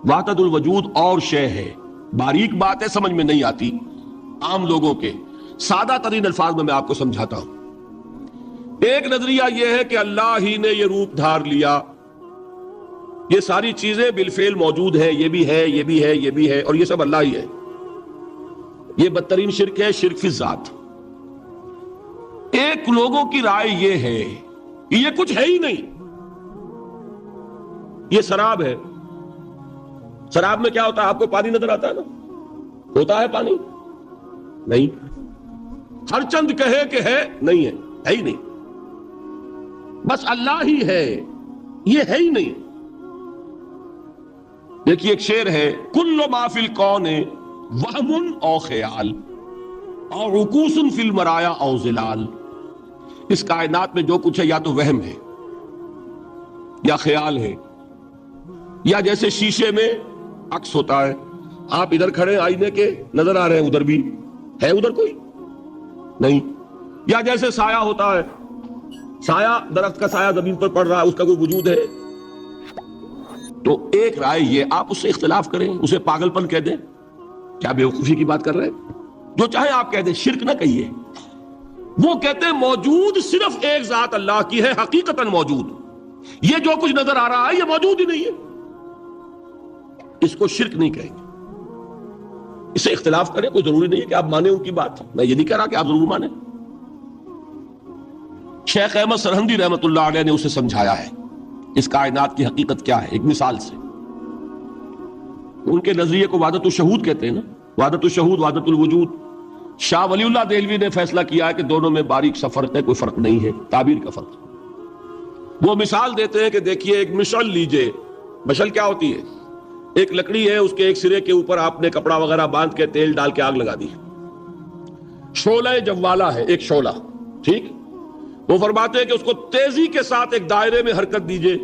وحدت الوجود اور شے ہے، باریک بات ہے، سمجھ میں نہیں آتی عام لوگوں کے. سادہ ترین الفاظ میں آپ کو سمجھاتا ہوں. ایک نظریہ یہ ہے کہ اللہ ہی نے یہ روپ دھار لیا یہ ساری چیزیں بالفعل موجود ہیں، یہ بھی ہے، یہ بھی ہے، یہ بھی ہے، اور یہ سب اللہ ہی ہے۔ یہ بدترین شرک ہے، شرک فی الذات۔ ایک لوگوں کی رائے یہ ہے کہ یہ کچھ ہے ہی نہیں، یہ شراب ہے۔ شراب میں کیا ہوتا ہے؟ آپ کو پانی نظر آتا ہے نا؟ ہوتا ہے پانی؟ نہیں۔ ہر چند کہے کہ ہے، نہیں ہے ہی نہیں، بس اللہ ہی ہے، یہ ہے ہی نہیں۔ دیکھیے ایک شعر ہے، کل ما فی الکون وہم او خیال اور رکوس فی المرایا او ظلال۔ اس کائنات میں جو کچھ ہے یا تو وہم ہے، یا خیال ہے، یا جیسے شیشے میں عکس ہوتا ہے، آپ ادھر کھڑے آئینے کے نظر آ رہے ہیں، ادھر بھی ہے، ادھر کوئی نہیں، یا جیسے سایہ ہوتا ہے، سایہ درخت کا سایہ زمین پر پڑ رہا ہے، اس کا کوئی وجود ہے؟ تو ایک رائے یہ، آپ اس سے اختلاف کریں، اسے پاگل پن کہہ دیں، کیا بیوقوفی کی بات کر رہے ہیں؟ جو چاہے آپ کہہ دیں، شرک نہ کہیے۔ وہ کہتے ہیں موجود صرف ایک ذات اللہ کی ہے، حقیقتاً موجود، یہ جو کچھ نظر آ رہا ہے یہ موجود ہی نہیں ہے، اس کو شرک نہیں کہیں گے۔ اسے اختلاف کریں، کوئی ضروری نہیں ہے کہ آپ مانیں ان کی بات، میں یہ نہیں کہہ رہا کہ آپ ضرور مانیں۔ شیخ احمد سرہندی رحمۃ اللہ علیہ نے اسے سمجھایا ہے اس کائنات کی حقیقت کیا ہے، ایک مثال سے۔ ان کے نظریے کو وحدت الشہود کہتے ہیں نا، وحدت الشہود، وحدت الوجود۔ شاہ ولی اللہ دہلوی نے فیصلہ کیا ہے کہ دونوں میں باریک سا فرق ہے، کوئی فرق نہیں ہے، تعبیر کا فرق۔ وہ مثال دیتے ہیں کہ دیکھیے ایک مشعل لیجئے، مشعل کیا ہوتی ہے؟ ایک لکڑی ہے، اس کے ایک سرے کے اوپر آپ نے کپڑا وغیرہ باندھ کے تیل ڈال کے آگ لگا دی۔ شعلہ جوالہ ہے، ایک شعلہ، ٹھیک؟ وہ فرماتے ہیں کہ اس کو تیزی کے ساتھ ایک دائرے میں حرکت دیجئے،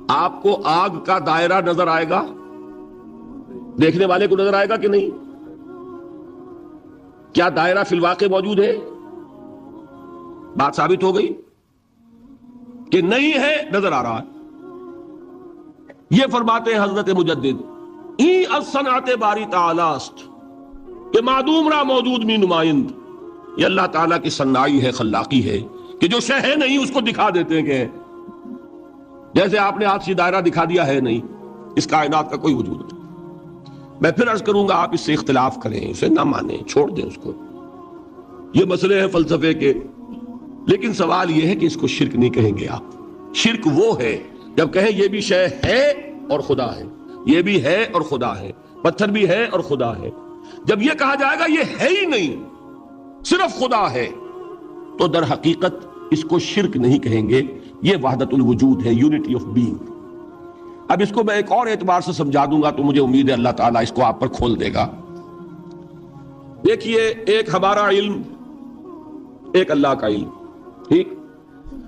آپ کو آگ کا دائرہ نظر آئے گا؟ دیکھنے والے کو نظر آئے گا کہ نہیں؟ کیا دائرہ فی الواقع موجود ہے؟ بات ثابت ہو گئی کہ نہیں ہے، نظر آ رہا ہے۔ یہ فرماتے ہیں حضرت مجدد، ای الصنعت باری تعالی است، کہ معدوم را موجود می نمائند۔ یہ اللہ تعالیٰ کی صنائی ہے، خلاقی ہے، کہ جو شے ہے نہیں اس کو دکھا دیتے ہیں کہ ہے۔ جیسے آپ نے آج دائرہ دکھا دیا ہے، نہیں، اس کائنات کا کوئی وجود نہیں۔ میں پھر عرض کروں گا، آپ اس سے اختلاف کریں، اسے نہ مانیں، چھوڑ دیں اس کو، یہ مسئلے ہیں فلسفے کے، لیکن سوال یہ ہے کہ اس کو شرک نہیں کہیں گے آپ۔ شرک وہ ہے جب کہیں یہ بھی شے ہے اور خدا ہے، یہ بھی ہے اور خدا ہے، پتھر بھی ہے اور خدا ہے۔ جب یہ کہا جائے گا یہ ہے ہی نہیں، صرف خدا ہے، تو در حقیقت اس کو شرک نہیں کہیں گے، یہ وحدت الوجود ہے، یونٹی آف بینگ۔ اب اس کو میں ایک اور اعتبار سے سمجھا دوں گا تو مجھے امید ہے اللہ تعالیٰ اس کو آپ پر کھول دے گا۔ دیکھیے ایک ہمارا علم، ایک اللہ کا علم، ٹھیک؟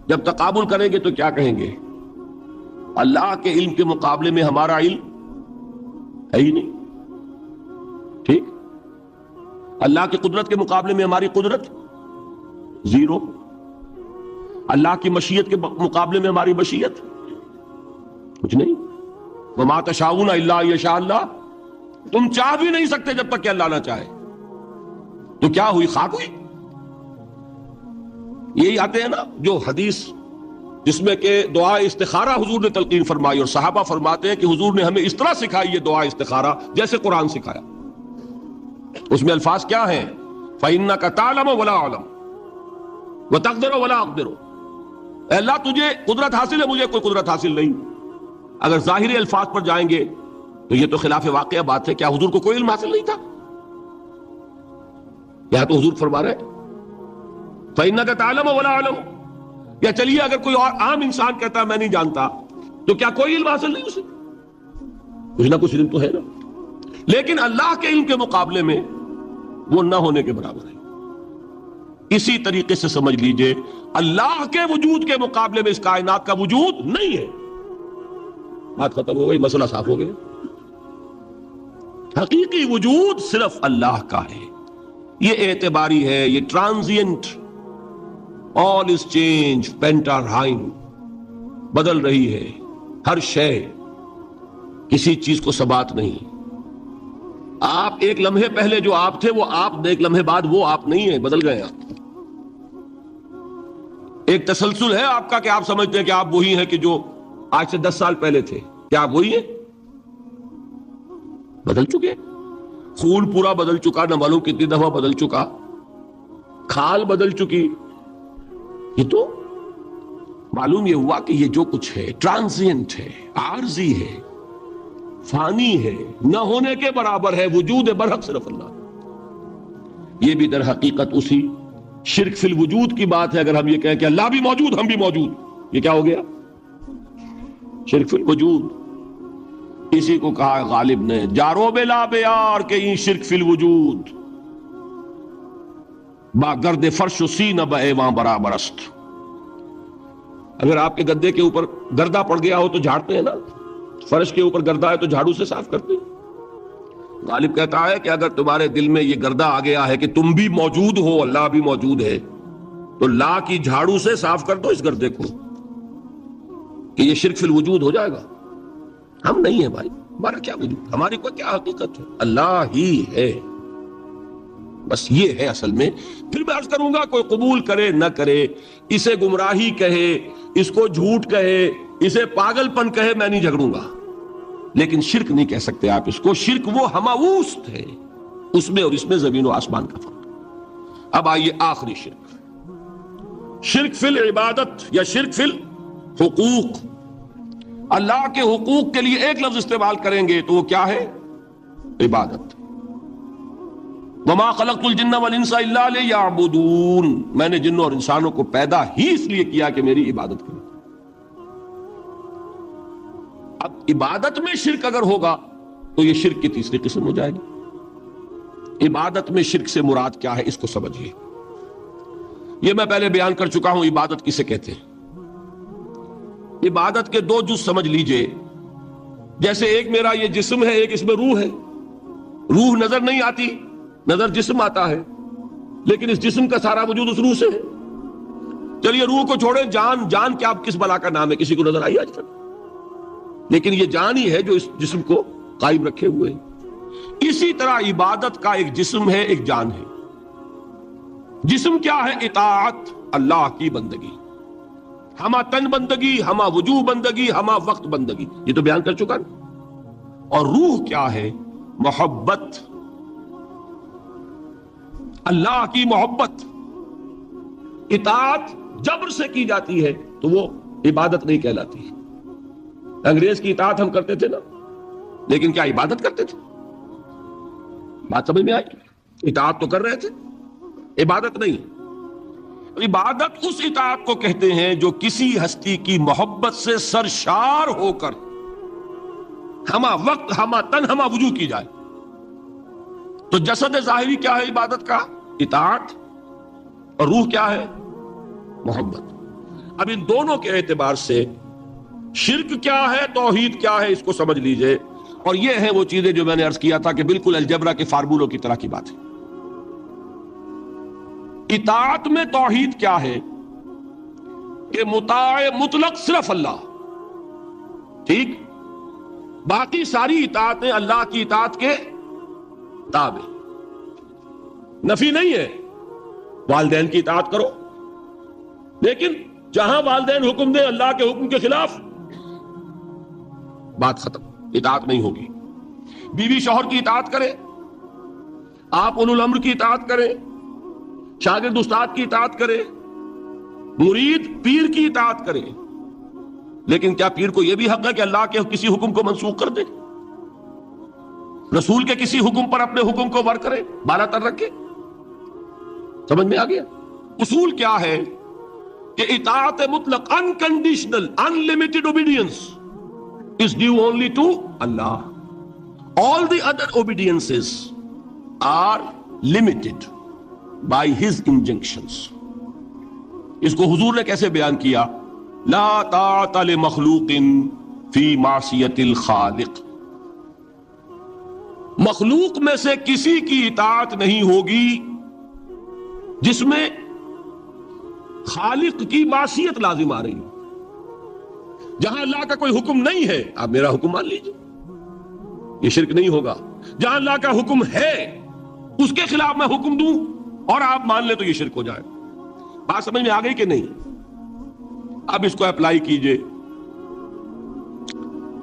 جب تقابل کریں گے تو کیا کہیں گے؟ اللہ کے علم کے مقابلے میں ہمارا علم ہے ہی نہیں، ٹھیک؟ اللہ کی قدرت کے مقابلے میں ہماری قدرت زیرو، اللہ کی مشیت کے مقابلے میں ہماری مشیت کچھ نہیں۔ وما تشاؤون الا یشاء اللہ، تم چاہ بھی نہیں سکتے جب تک کہ اللہ نہ چاہے۔ تو کیا ہوئی؟ خاک ہوئی۔ یہی آتے ہیں نا جو حدیث جس میں کہ دعا استخارہ حضور نے تلقین فرمائی، اور صحابہ فرماتے ہیں کہ حضور نے ہمیں اس طرح سکھائی یہ دعا استخارہ جیسے قرآن سکھایا۔ اس میں الفاظ کیا ہیں؟ فَإِنَّكَ تَعْلَمُ وَلَا أَعْلَمُ وَتَقْدِرُ وَلَا أَقْدِرُ۔ اے اللہ تجھے قدرت حاصل ہے، مجھے کوئی قدرت حاصل نہیں۔ اگر ظاہری الفاظ پر جائیں گے تو یہ تو خلاف واقعہ بات ہے۔ کیا حضور کو کوئی علم حاصل نہیں تھا؟ یہاں تو حضور فرما رہے فَإِنَّكَ تَعْلَمُ وَلَا أَعْلَمُ۔ یا چلیے اگر کوئی اور عام انسان کہتا ہے میں نہیں جانتا، تو کیا کوئی علم حاصل نہیں اسے؟ کچھ نہ کچھ علم تو ہے نا۔ لیکن اللہ کے علم کے مقابلے میں وہ نہ ہونے کے برابر ہے۔ اسی طریقے سے سمجھ لیجئے اللہ کے وجود کے مقابلے میں اس کائنات کا وجود نہیں ہے۔ بات ختم ہو گئی، مسئلہ صاف ہو گیا۔ حقیقی وجود صرف اللہ کا ہے، یہ اعتباری ہے، یہ ٹرانزینٹ، all is change، پینٹارائم، بدل رہی ہے ہر شے، کسی چیز کو ثبات نہیں۔ آپ ایک لمحے پہلے جو آپ تھے وہ آپ، ایک لمحے بعد وہ آپ نہیں ہیں، بدل گئے آپ۔ ایک تسلسل ہے آپ کا کہ آپ سمجھتے ہیں کہ آپ وہی ہیں کہ جو آج سے 10 سال پہلے تھے، کیا آپ وہی ہیں؟ بدل چکے، خون پورا بدل چکا، نہ معلوم کتنی دفعہ بدل چکا، کھال بدل چکی. یہ تو معلوم یہ ہوا کہ یہ جو کچھ ہے ٹرانزینٹ ہے، عارضی ہے، فانی ہے، نہ ہونے کے برابر ہے، وجود برحق صرف اللہ. یہ بھی در حقیقت اسی شرک فی الوجود کی بات ہے. اگر ہم یہ کہیں کہ اللہ بھی موجود ہم بھی موجود، یہ کیا ہو گیا؟ شرک فی الوجود. اسی کو کہا غالب نے جارو بلا بیار کہ این شرک فی الوجود، با گرد فرش و سینہ با ایوان برابر است. اگر آپ کے گدے کے اوپر گردہ پڑ گیا ہو تو جھاڑتے ہیں نا، فرش کے اوپر گردہ ہے تو جھاڑو سے صاف کرتے ہیں. غالب کہتا ہے کہ اگر تمہارے دل میں یہ گردہ آ گیا ہے کہ تم بھی موجود ہو، اللہ بھی موجود ہے، تو لا کی جھاڑو سے صاف کر دو اس گردے کو، کہ یہ شرک فی الوجود ہو جائے گا. ہم نہیں ہیں بھائی، ہمارا کیا وجود، ہماری کوئی کیا حقیقت ہے، اللہ ہی ہے. بس یہ ہے اصل میں. پھر میں عرض کروں گا کوئی قبول کرے نہ کرے، اسے گمراہی کہے، اس کو جھوٹ کہے، اسے پاگل پن کہے، میں نہیں جھگڑوں گا، لیکن شرک نہیں کہہ سکتے آپ اس کو. شرک وہ ہماوست ہے، اس میں اور اس میں زمین و آسمان کا فرق. اب آئیے آخری شرک، شرک فی العبادت یا شرک فی الحقوق. اللہ کے حقوق کے لیے ایک لفظ استعمال کریں گے تو وہ کیا ہے؟ عبادت. وما خلقت الجن والانس الا لیعبدون، میں نے جنوں اور انسانوں کو پیدا ہی اس لیے کیا کہ میری عبادت کریں. اب عبادت میں شرک اگر ہوگا تو یہ شرک کی تیسری قسم ہو جائے گی. عبادت میں شرک سے مراد کیا ہے اس کو سمجھیے. یہ میں پہلے بیان کر چکا ہوں عبادت کسے کہتے ہیں. عبادت کے 2 جز سمجھ لیجئے. جیسے ایک میرا یہ جسم ہے، ایک اس میں روح ہے. روح نظر نہیں آتی، نظر جسم آتا ہے، لیکن اس جسم کا سارا وجود اس روح سے ہے. چلیے روح کو چھوڑیں، جان کیا کس بلا کا نام ہے، کسی کو نظر آئی آج تک؟ لیکن یہ جان ہی ہے جو اس جسم کو قائم رکھے ہوئے. اسی طرح عبادت کا ایک جسم ہے، ایک جان ہے. جسم کیا ہے؟ اطاعت، اللہ کی بندگی، ہما تن بندگی، ہما وجوہ بندگی، ہما وقت بندگی، یہ تو بیان کر چکا نا. اور روح کیا ہے؟ محبت، اللہ کی محبت. اطاعت جبر سے کی جاتی ہے تو وہ عبادت نہیں کہلاتی. انگریز کی اطاعت ہم کرتے تھے نا، لیکن کیا عبادت کرتے تھے؟ بات سمجھ میں آئی؟ اطاعت تو کر رہے تھے، عبادت نہیں. عبادت اس اطاعت کو کہتے ہیں جو کسی ہستی کی محبت سے سرشار ہو کر ہما وقت، ہما تن، ہما وجوہ کی جائے. تو جسد ظاہری کیا ہے عبادت کا؟ اطاعت. اور روح کیا ہے؟ محبت. اب ان دونوں کے اعتبار سے شرک کیا ہے، توحید کیا ہے، اس کو سمجھ لیجئے. اور یہ ہیں وہ چیزیں جو میں نے عرض کیا تھا کہ بالکل الجبرا کے فارمولوں کی طرح کی بات ہے. اطاعت میں توحید کیا ہے کہ مطاع مطلق صرف اللہ، ٹھیک، باقی ساری اطاعتیں اللہ کی اطاعت کے تابع. نفی نہیں ہے، والدین کی اطاعت کرو، لیکن جہاں والدین حکم دیں اللہ کے حکم کے خلاف، بات ختم، اطاعت نہیں ہوگی. بیوی شوہر کی اطاعت کرے، آپ اولو الامر کی اطاعت کریں، شاگرد استاد کی اطاعت کرے، مرید پیر کی اطاعت کرے، لیکن کیا پیر کو یہ بھی حق ہے کہ اللہ کے کسی حکم کو منسوخ کر دے، رسول کے کسی حکم پر اپنے حکم کو ور کرے، بالا تر رکھے؟ سمجھ میں آ گیا؟ اصول کیا ہے کہ اطاعت مطلق، unconditional, unlimited obedience is due only to Allah. All the other obediences are limited by his injunctions. اس کو حضور نے کیسے بیان کیا؟ لا طاعت لمخلوق فی معصیت الخالق. مخلوق میں سے کسی کی اطاعت نہیں ہوگی جس میں خالق کی معصیت لازم آ رہی ہے. جہاں اللہ کا کوئی حکم نہیں ہے آپ میرا حکم مان لیجئے، یہ شرک نہیں ہوگا. جہاں اللہ کا حکم ہے اس کے خلاف میں حکم دوں اور آپ مان لیں تو یہ شرک ہو جائے. بات سمجھ میں آ گئی کہ نہیں؟ اب اس کو اپلائی کیجئے.